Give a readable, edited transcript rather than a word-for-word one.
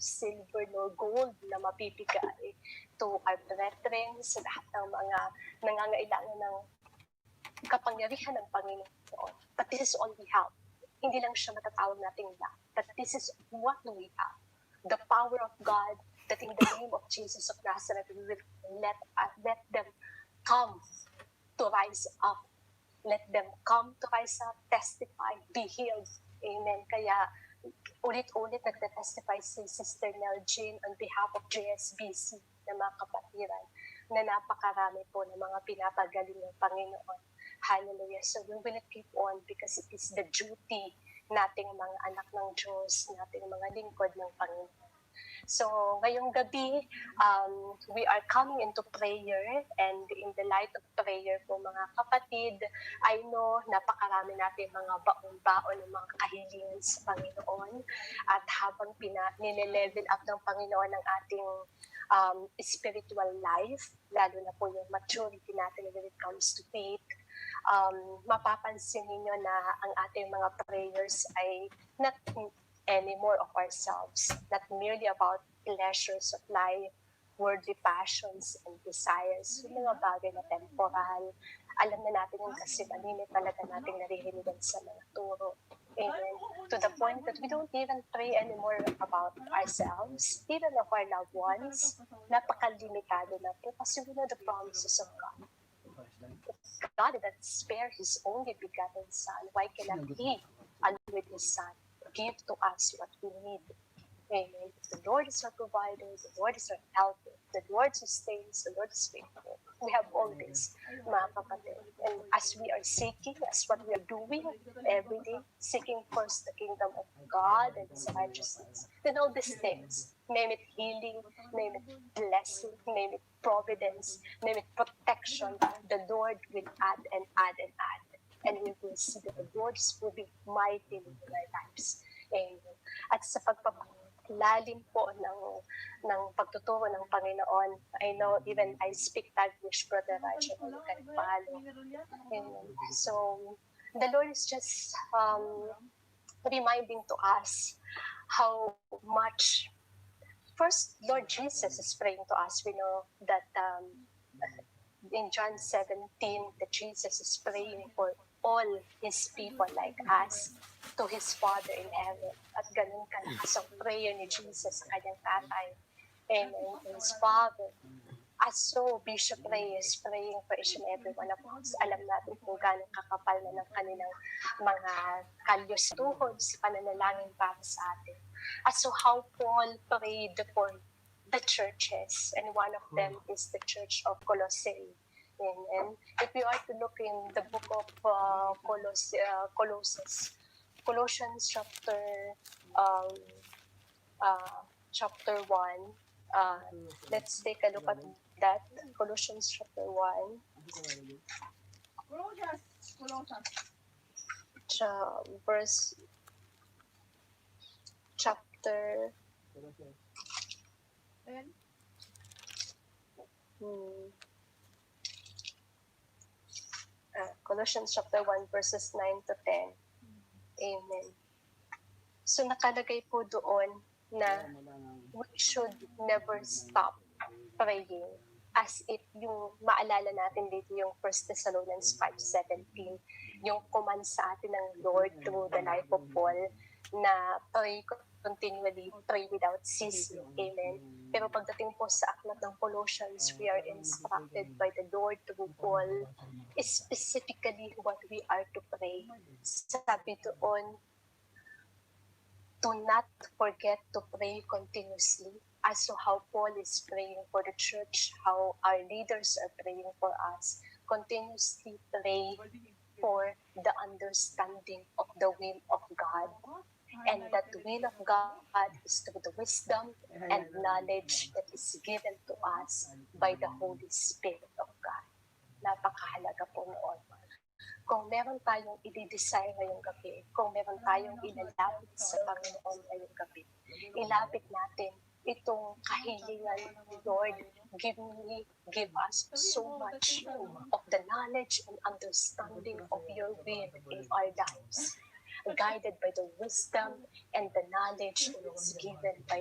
silver nor gold na mapipigay to our brethren, sa lahat ng mga nangangailangan ng kapangyarihan ng Panginoon. But this is all we have. Hindi lang siya matatawag nating lahat, but this is what we have. The power of God, that in the name of Jesus of Nazareth, we will let them come to rise up. Let them come to rise up, testify, be healed. Amen. Kaya ulit-ulit nagte-testify si Sister Nell Jane on behalf of JSBC na mga kapatiran na napakarami po ng mga pinapagaling ng Panginoon. Hallelujah. So we will keep on because it is the duty nating mga anak ng Diyos, nating mga lingkod ng Panginoon. So, ngayong gabi, we are coming into prayer, and in the light of prayer po mga kapatid, I know napakarami natin mga baon-baon ng mga kahilingan sa Panginoon, at habang nile-level up ng Panginoon ang ating spiritual life, lalo na po yung maturity natin when it comes to faith, mapapansin ninyo na ang ating mga prayers ay not anymore of ourselves, not merely about pleasures of life, worldly passions and desires, yung mga bagay na temporal. Alam na natin yung kasi malimit talaga natin naririnig sa mga turo. Amen. To the point that we don't even pray anymore about ourselves, even of our loved ones. Napakalimitado na po kasi we know the promises of God. God that spared His only begotten Son, why cannot He, along with His Son, give to us what we need? Amen. The Lord is our provider, the Lord is our helper, the Lord sustains, the Lord is faithful. We have all this, mga kapatid. And as we are seeking, as what we are doing every day, seeking first the kingdom of God and His righteousness, then all these things, name it healing, name it blessing, name it providence, name it protection, the Lord will add and add and add. And we will see that the Lord is moving mightily in our lives. Amen. At sa pagpapalalim po ng pagtuturo ng Panginoon, I know even I speak Taglish, Brother Raja, can follow. Amen. So, the Lord is just reminding to us how much, first, Lord Jesus is praying to us. We know that in John 17, that Jesus is praying for all His people like us to His Father in heaven. At ganun kalakas ang prayer ni Jesus sa kanyang tatay. Amen. His Father. As so, Bishop Ray is praying for each and every one of us. Alam natin kung gano'ng kakapal na ng kanilang mga kalyos tuhod sa pananalangin para sa atin. As so, how Paul prayed for the churches, and one of them is the church of Colossae. And if you are to look in the book of Colossians chapter 1, let's take a look at that. Colossians chapter 1. Chapter Colossians chapter 1 verses 9 to 10. Amen. So nakalagay po doon na we should never stop praying, as if yung maalala natin dito yung 1 Thessalonians 5:17, yung command sa atin ng Lord through the life of Paul na pray continually, pray without ceasing. Amen. Pero pagdating po sa aklat ng Colossians, we are instructed by the Lord through Paul specifically what we are to pray. Sabi doon, do not forget to pray continuously, as to how Paul is praying for the church, how our leaders are praying for us. Continuously pray for the understanding of the will of God. And that the will of God is through the wisdom and knowledge that is given to us by the Holy Spirit of God. Napakahalaga po noon. Kung meron tayong i-desire ngayong gabi, kung meron tayong ilalapit sa Panginoon ngayong gabi, ilapit natin itong kahilingan, Lord, give us so much of the knowledge and understanding of your will in our lives, guided by the wisdom and the knowledge that is given by